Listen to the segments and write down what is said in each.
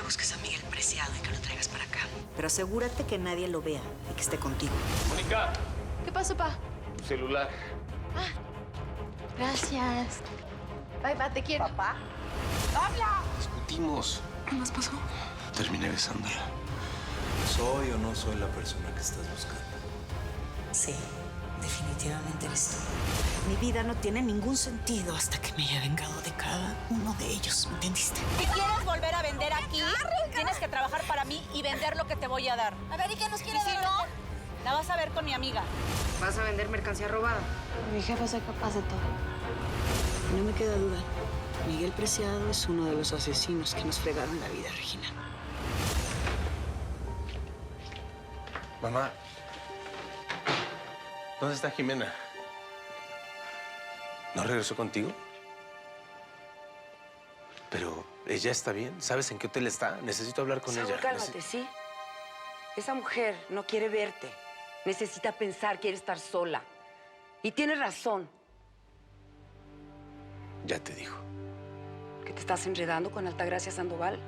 busques a Miguel Preciado y que lo traigas para acá. Pero asegúrate que nadie lo vea y que esté contigo. Mónica, ¿Qué pasó, pa? tu celular. Gracias. Bye, pa, te quiero. ¿Papá? Discutimos. ¿Qué más pasó? Terminé besándola. ¿Soy o no soy la persona que estás buscando? Sí, definitivamente eres tú. Mi vida no tiene ningún sentido hasta que me haya vengado de cada uno de ellos, ¿me entendiste? Si quieres volver a vender aquí, tienes que trabajar para mí y vender lo que te voy a dar. A ver, ¿y qué nos quiere Y si no, la vas a ver con mi amiga. ¿Vas a vender mercancía robada? Mi jefe soy capaz de todo. No me queda duda. Miguel Preciado es uno de los asesinos que nos fregaron la vida, Regina. Mamá, ¿dónde está Jimena? ¿No regresó contigo? Pero ella está bien. ¿Sabes en qué hotel está? Necesito hablar con Saúl, ella. cálmate, ¿sí? Esa mujer no quiere verte. Necesita pensar, quiere estar sola. Y tiene razón. Ya te dijo. ¿Que te estás enredando con Altagracia Sandoval?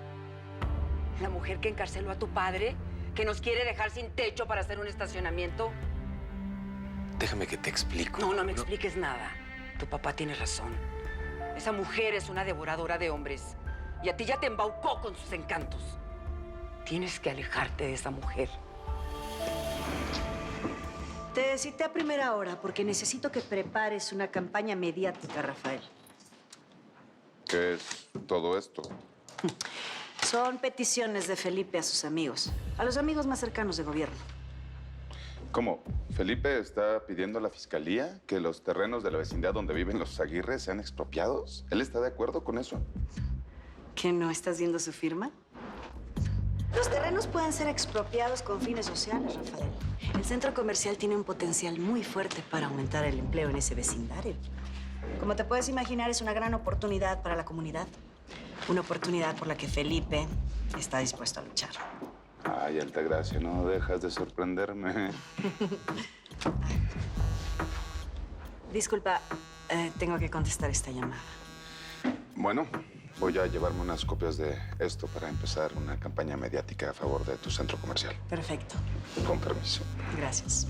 La mujer que encarceló a tu padre, que nos quiere dejar sin techo para hacer un estacionamiento. Déjame que te explico. No me expliques nada. Tu papá tiene razón. Esa mujer es una devoradora de hombres. Y a ti ya te embaucó con sus encantos. Tienes que alejarte de esa mujer. Te cité a primera hora porque necesito que prepares una campaña mediática, Rafael. ¿Qué es todo esto? Son peticiones de Felipe a sus amigos, a los amigos más cercanos de gobierno. ¿Cómo? ¿Felipe está pidiendo a la fiscalía que los terrenos de la vecindad donde viven los Aguirre sean expropiados? ¿Él está de acuerdo con eso? ¿Que no estás viendo su firma? Los terrenos pueden ser expropiados con fines sociales, Rafael. El centro comercial tiene un potencial muy fuerte para aumentar el empleo en ese vecindario. Como te puedes imaginar, es una gran oportunidad para la comunidad. Una oportunidad por la que Felipe está dispuesto a luchar. Ay, Altagracia, no dejas de sorprenderme. Disculpa, tengo que contestar esta llamada. Bueno, voy a llevarme unas copias de esto para empezar una campaña mediática a favor de tu centro comercial. Perfecto. Con permiso. Gracias.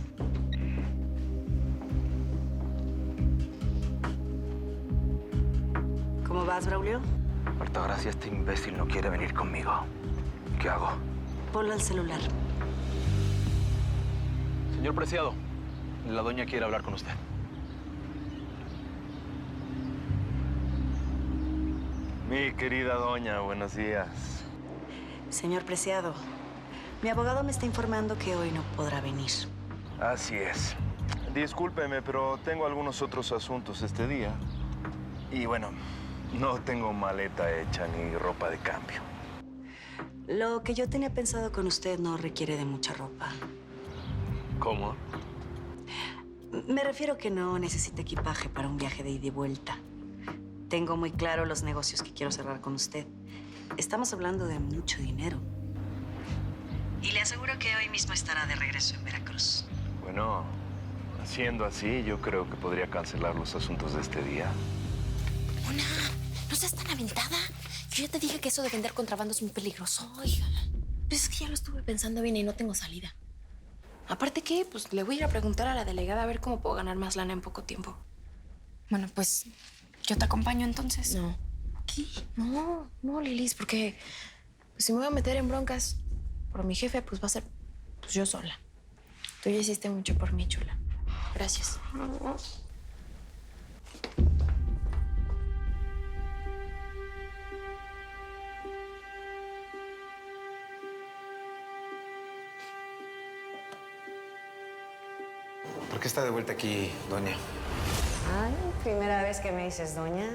¿Cómo vas, Braulio? Altagracia, este imbécil no quiere venir conmigo. ¿Qué hago? Ponlo al celular. Señor Preciado, la doña quiere hablar con usted. Mi querida doña, buenos días. Señor Preciado, mi abogado me está informando que hoy no podrá venir. Así es. Discúlpeme, pero tengo algunos otros asuntos este día. Y bueno, no tengo maleta hecha ni ropa de cambio. Lo que yo tenía pensado con usted no requiere de mucha ropa. ¿Cómo? Me refiero que no necesita equipaje para un viaje de ida y vuelta. Tengo muy claro los negocios que quiero cerrar con usted. Estamos hablando de mucho dinero. Y le aseguro que hoy mismo estará de regreso en Veracruz. Bueno, siendo así, yo creo que podría cancelar los asuntos de este día. Mona, no seas tan aventada. Yo ya te dije que eso de vender contrabando es muy peligroso. Oiga, pues es que ya lo estuve pensando bien y no tengo salida. Aparte que, pues le voy a ir a preguntar a la delegada a ver cómo puedo ganar más lana en poco tiempo. Bueno, pues yo te acompaño entonces. No. ¿Qué? No, Lilis, porque pues, si me voy a meter en broncas por mi jefe, pues va a ser pues, yo sola. Tú ya hiciste mucho por mí, chula. Gracias. ¿Por qué está de vuelta aquí, doña? Ay, primera vez que me dices doña.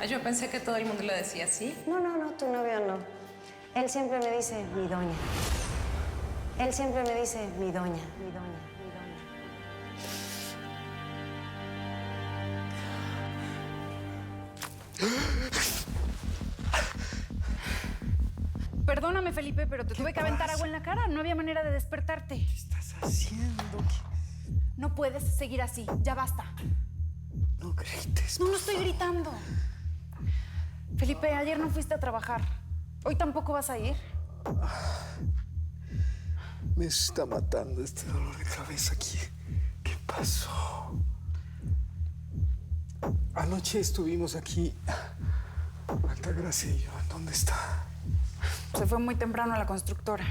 Yo pensé que todo el mundo le decía así. No, tu novio no. Él siempre me dice mi doña. Él siempre me dice mi doña, mi doña, mi doña. Perdóname, Felipe, pero te tuve que aventar agua en la cara. No había manera de despertarte. ¿Qué estás haciendo? No puedes seguir así. Ya basta. No grites. No estoy gritando. Felipe, ayer no fuiste a trabajar. ¿Hoy tampoco vas a ir? Me está matando este dolor de cabeza aquí. ¿Qué pasó? Anoche estuvimos aquí, Altagracia y yo. ¿Dónde está? Se fue muy temprano a la constructora.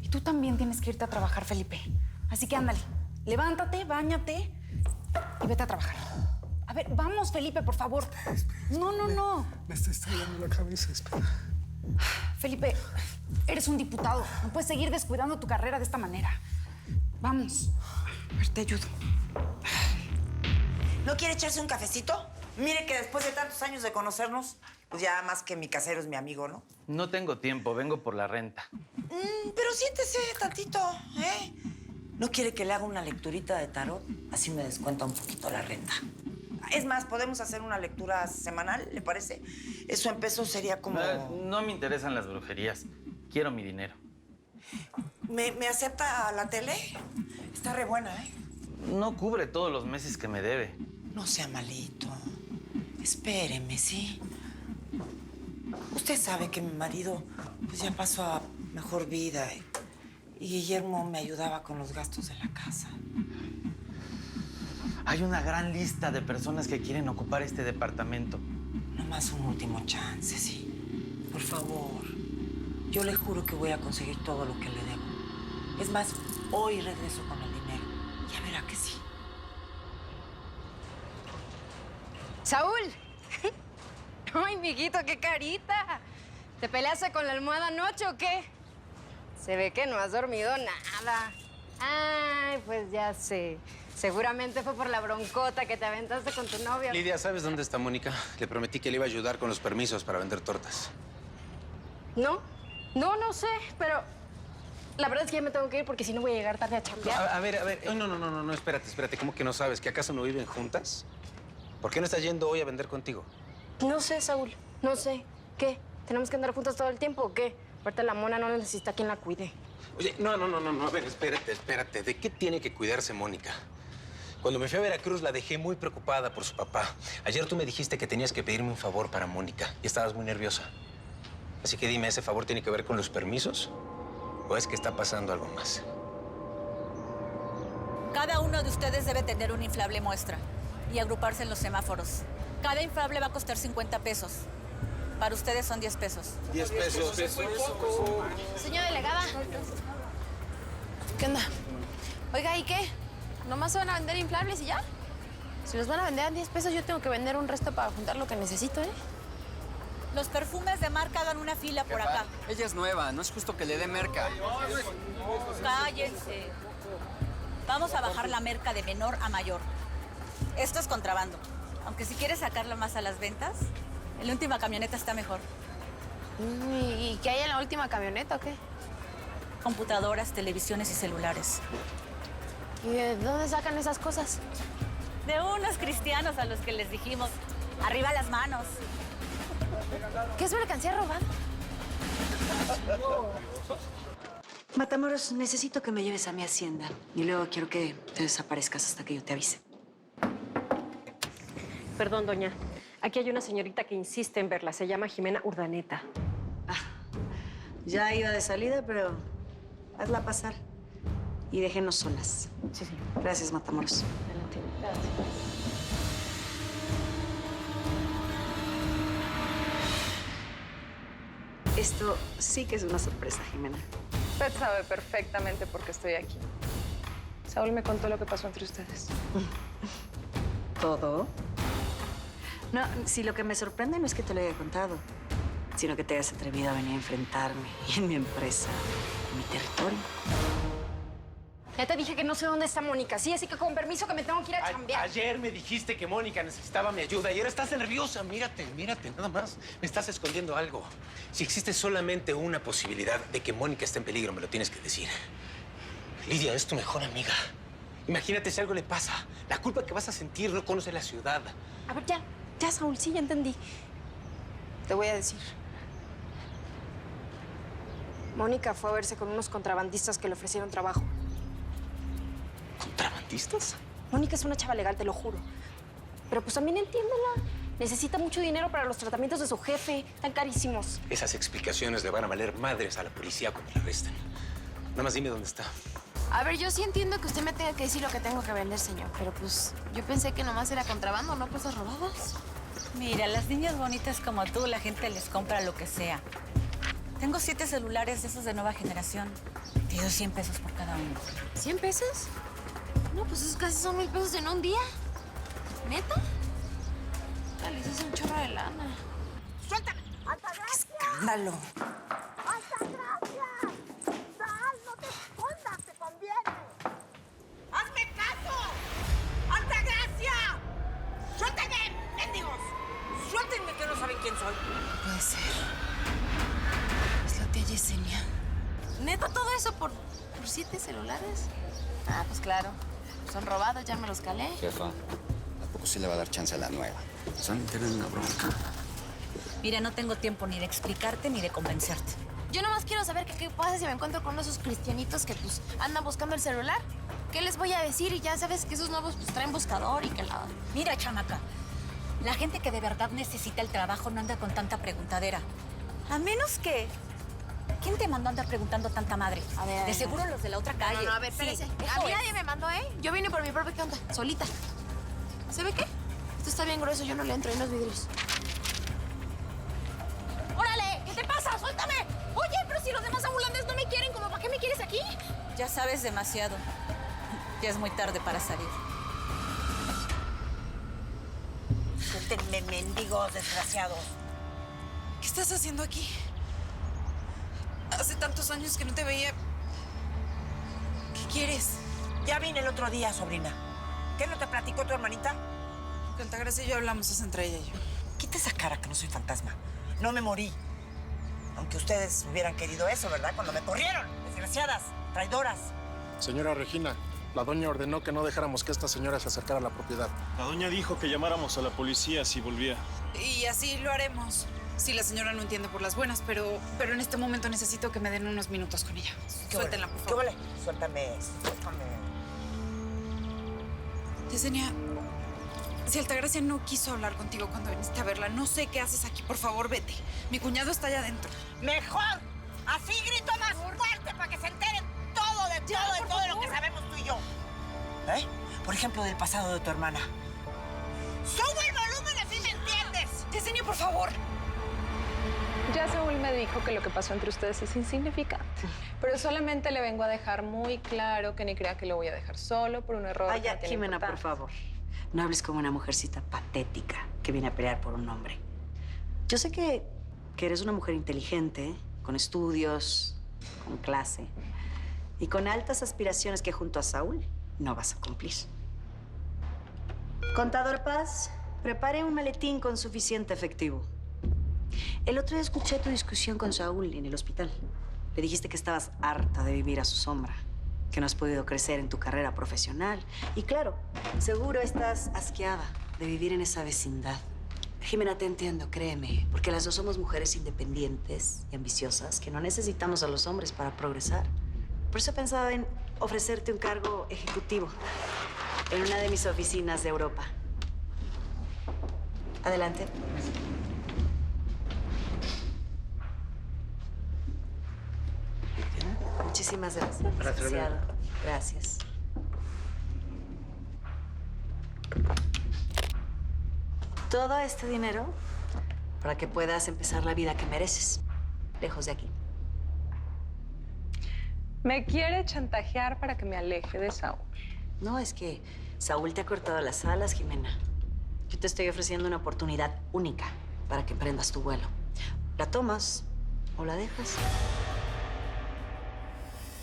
Y tú también tienes que irte a trabajar, Felipe. Así que ándale, levántate, báñate y vete a trabajar. A ver, vamos, Felipe, por favor. Espera, No. Me está estallando la cabeza, espera. Felipe, eres un diputado. No puedes seguir descuidando tu carrera de esta manera. Vamos. A ver, te ayudo. ¿No quiere echarse un cafecito? Mire que después de tantos años de conocernos, pues ya más que mi casero es mi amigo, ¿no? No tengo tiempo, vengo por la renta. Pero siéntese tantito, ¿eh? ¿No quiere que le haga una lecturita de tarot? Así me descuenta un poquito la renta. Es más, podemos hacer una lectura semanal, ¿le parece? Eso en pesos sería como... No me interesan las brujerías. Quiero mi dinero. ¿Me acepta la tele? Está re buena, ¿eh? No cubre todos los meses que me debe. No sea malito. Espéreme, ¿sí? Usted sabe que mi marido pues ya pasó a mejor vida y Guillermo me ayudaba con los gastos de la casa. Hay una gran lista de personas que quieren ocupar este departamento. Nomás un último chance, sí. Por favor. Yo le juro que voy a conseguir todo lo que le debo. Es más, hoy regreso con el dinero. Ya verá que sí. ¡Saúl! ¡Ay, mijito, qué carita! ¿Te peleaste con la almohada anoche o qué? Se ve que no has dormido nada. Ay, pues ya sé. Seguramente fue por la broncota que te aventaste con tu novio. Lidia, ¿sabes dónde está Mónica? Le prometí que le iba a ayudar con los permisos para vender tortas. No sé, pero la verdad es que ya me tengo que ir porque si no voy a llegar tarde a chambear. A ver. Ay, no, espérate. ¿Cómo que no sabes? ¿Que acaso no viven juntas? ¿Por qué no estás yendo hoy a vender contigo? No sé, Saúl, no sé. ¿Qué? ¿Tenemos que andar juntas todo el tiempo o qué? Aparte, la mona no necesita quien la cuide. Oye, no. A ver, espérate. ¿De qué tiene que cuidarse Mónica? Cuando me fui a Veracruz la dejé muy preocupada por su papá. Ayer tú me dijiste que tenías que pedirme un favor para Mónica y estabas muy nerviosa. Así que dime, ¿ese favor tiene que ver con los permisos? ¿O es que está pasando algo más? Cada uno de ustedes debe tener una inflable muestra y agruparse en los semáforos. Cada inflable va a costar 50 pesos. Para ustedes son 10 pesos. 10 pesos. Es muy poco. Señora delegada. ¿Qué onda? Oiga, ¿y qué? ¿Nomás se van a vender inflables y ya? Si los van a vender a 10 pesos, yo tengo que vender un resto para juntar lo que necesito, ¿eh? Los perfumes de marca hagan una fila por acá. Ella es nueva, no es justo que le dé merca. Cállense. Vamos a bajar la merca de menor a mayor. Esto es contrabando. Aunque si quieres sacarla más a las ventas, en la última camioneta está mejor. ¿Y qué hay en la última camioneta o qué? Computadoras, televisiones y celulares. ¿Y de dónde sacan esas cosas? De unos cristianos a los que les dijimos, arriba las manos. ¿Qué es mercancía robada? Matamoros, necesito que me lleves a mi hacienda. Y luego quiero que te desaparezcas hasta que yo te avise. Perdón, doña. Aquí hay una señorita que insiste en verla. Se llama Jimena Urdaneta. Ya iba de salida, pero hazla pasar. Y déjenos solas. Sí. Gracias, Matamoros. Adelante. Gracias. Esto sí que es una sorpresa, Jimena. Usted sabe perfectamente por qué estoy aquí. Saúl me contó lo que pasó entre ustedes. ¿Todo? No, si lo que me sorprende no es que te lo haya contado, sino que te hayas atrevido a venir a enfrentarme en mi empresa, en mi territorio. Ya te dije que no sé dónde está Mónica, sí, así que con permiso que me tengo que ir a chambear. Ayer me dijiste que Mónica necesitaba mi ayuda y ahora estás nerviosa. Mírate, nada más. Me estás escondiendo algo. Si existe solamente una posibilidad de que Mónica esté en peligro, me lo tienes que decir. Lidia es tu mejor amiga. Imagínate si algo le pasa. La culpa que vas a sentir, no conoce la ciudad. A ver, ya, Saúl, sí, ya entendí. Te voy a decir. Mónica fue a verse con unos contrabandistas que le ofrecieron trabajo. ¿Contrabandistas? Mónica es una chava legal, te lo juro. Pero pues también entiéndela. Necesita mucho dinero para los tratamientos de su jefe. Están carísimos. Esas explicaciones le van a valer madres a la policía cuando la arresten. Nada más dime dónde está. A ver, yo sí entiendo que usted me tenga que decir lo que tengo que vender, señor. Pero pues yo pensé que nomás era contrabando, no cosas robadas. Mira, las niñas bonitas como tú, la gente les compra lo que sea. Tengo 7 celulares de esos de nueva generación. Te doy 100 pesos por cada uno. ¿100 pesos? No, pues esos casi son 1000 pesos en un día. ¿Neta? Dale, eso es un chorro de lana. ¡Suéltame! ¡Qué escándalo! ¡Altagracia! ¡Sal! ¡No te escondas! ¡Te conviene! ¡Hazme caso! ¡Altagracia! ¡Suéltenme, mendigos! ¡Suéltenme que no saben quién soy! Puede ser. Es la tía Yesenia. ¿Neta todo eso por 7 celulares? Ah, pues claro. Son robados, ya me los calé. Jefa, ¿a poco sí le va a dar chance a la nueva? Se van a meter en una bronca. Mira, no tengo tiempo ni de explicarte ni de convencerte. Yo nomás quiero saber qué pasa si me encuentro con esos cristianitos que pues andan buscando el celular. ¿Qué les voy a decir? Y ya sabes que esos nuevos pues traen buscador y que la... Mira, chamaca, la gente que de verdad necesita el trabajo no anda con tanta preguntadera. A menos que... ¿Quién te mandó a andar preguntando tanta madre? A ver, de seguro los de la otra calle. No, a ver, espérese. Sí, a mí nadie me mandó, ¿eh? Yo vine por mi propia cuenta, solita. ¿Sabe qué? Esto está bien grueso, yo no le entro en los vidrios. ¡Órale! ¿Qué te pasa? ¡Suéltame! Oye, pero si los demás ambulantes no me quieren, ¿cómo para qué me quieres aquí? Ya sabes demasiado. Ya es muy tarde para salir. Suéltenme, mendigos desgraciados. ¿Qué estás haciendo aquí? Hace tantos años que no te veía. ¿Qué quieres? Ya vine el otro día, sobrina. ¿Qué no te platicó tu hermanita? Que Altagracia y yo hablamos, es entre ella y yo. Quita esa cara que no soy fantasma. No me morí. Aunque ustedes hubieran querido eso, ¿verdad? Cuando me corrieron. Desgraciadas, traidoras. Señora Regina, la doña ordenó que no dejáramos que esta señora se acercara a la propiedad. La doña dijo que llamáramos a la policía si volvía. Y así lo haremos. Si la señora no entiende por las buenas, pero en este momento necesito que me den unos minutos con ella. Suéltenla, por favor. ¿Qué vale? Suéltame. Yesenia, si Altagracia no quiso hablar contigo cuando viniste a verla, no sé qué haces aquí. Por favor, vete. Mi cuñado está allá adentro. ¡Mejor! Así grito más fuerte para que se enteren todo de lo que sabemos tú y yo. ¿Eh? Por ejemplo, del pasado de tu hermana. ¡Sube el volumen así me entiendes! Yesenia, por favor. Ya Saúl me dijo que lo que pasó entre ustedes es insignificante. Pero solamente le vengo a dejar muy claro que ni crea que lo voy a dejar solo por un error. Ay, ya, Jimena, por favor. No hables como una mujercita patética que viene a pelear por un hombre. Yo sé que eres una mujer inteligente, con estudios, con clase y con altas aspiraciones que junto a Saúl no vas a cumplir. Contador Paz, prepare un maletín con suficiente efectivo. El otro día escuché tu discusión con Saúl en el hospital. Le dijiste que estabas harta de vivir a su sombra, que no has podido crecer en tu carrera profesional. Y claro, seguro estás asqueada de vivir en esa vecindad. Jimena, te entiendo, créeme, porque las dos somos mujeres independientes y ambiciosas que no necesitamos a los hombres para progresar. Por eso he pensado en ofrecerte un cargo ejecutivo en una de mis oficinas de Europa. Adelante. Muchísimas gracias. Licenciado. Gracias. Todo este dinero para que puedas empezar la vida que mereces, lejos de aquí. Me quiere chantajear para que me aleje de Saúl. No, es que Saúl te ha cortado las alas, Jimena. Yo te estoy ofreciendo una oportunidad única para que emprendas tu vuelo. ¿La tomas o la dejas?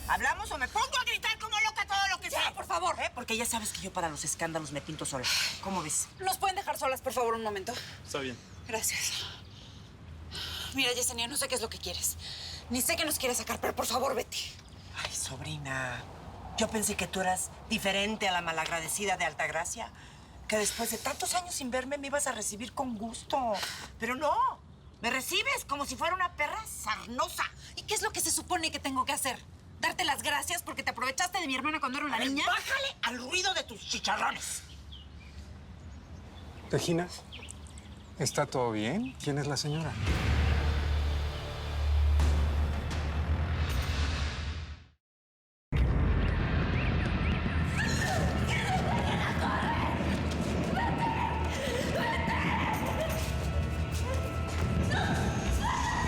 ¿Hablamos o me pongo a gritar como loca todo lo que sea? Por favor. Porque ya sabes que yo para los escándalos me pinto sola. ¿Cómo ves? ¿Nos pueden dejar solas, por favor, un momento? Está bien. Gracias. Mira, Yesenia, no sé qué es lo que quieres. Ni sé que nos quieres sacar, pero por favor, vete. Ay, sobrina. Yo pensé que tú eras diferente a la malagradecida de Altagracia. Que después de tantos años sin verme me ibas a recibir con gusto. Pero no. Me recibes como si fuera una perra sarnosa. ¿Y qué es lo que se supone que tengo que hacer? ¿Darte las gracias porque te aprovechaste de mi hermana cuando era una niña? Bájale al ruido de tus chicharrones. Regina, ¿Está todo bien? ¿Quién es la señora?